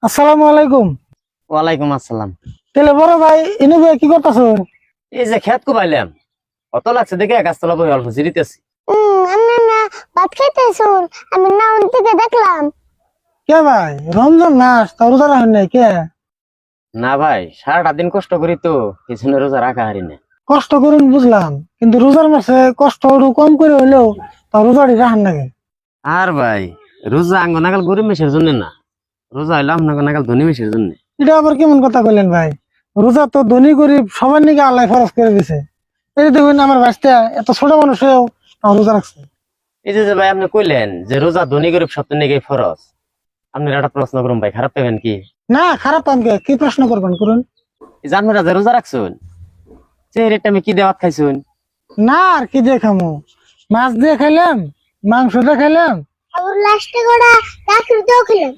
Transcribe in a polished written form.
আসসালামু আলাইকুম। ওয়ালাইকুম আসসালাম। তাহলে বড় ভাই ইনু ভাই কি করতেছ? এই যে খেত কোবাইলাম, কত লাগছে দেখে গাছতলা বই অল্প জিরিতেছি। আমরা না ভাত খাইতেছুন, আমি নাউন থেকে দেখলাম। কে ভাই রমজান মাস তা রোজা রাখেন নাই কে? না ভাই, সারাটা দিন কষ্ট করি তো পিছনে রোজা রাখা হারি না। কষ্ট করুন বুঝলাম, কিন্তু রোজার মাসে কষ্ট একটু কম করে হইলেও তা রোজাটি রাখেন নাকি? আর ভাই, রোজা আঙ্গ নাগাল গরিব মেশের জন্য না, রোজা হইলো আপনার নাগাল ধনী মেশের জন্য। এটা আবার কেমন কথা বললেন ভাই? রোজা তো ধনী গরিব সবার নিকে আল্লাহ ফরজ করে দিছে। এই যে দেখুন আমার বাচ্চা এত ছোট মানুষ হয়েও তাও রোজা রাখছে। এই যে ভাই আপনি কইলেন যে রোজা ধনী গরিব সপ্তাহ নিয়ে ফরজ, আপনি একটা প্রশ্ন করুন ভাই, খারাপ পাবেন কি? না খারাপ আমাকে কি প্রশ্ন করবেন করুন। এই যে আপনারা যে রোজা রাখছুন, সেই রেটটা আমি কি দেওয়াত খাইছুন? না আর কি দিয়ে খামো, মাছ দিয়ে খাইলাম, মাংস দিয়ে খাইলাম। আবার লাস্টে গোড়া চাকরিতেও খেলাম।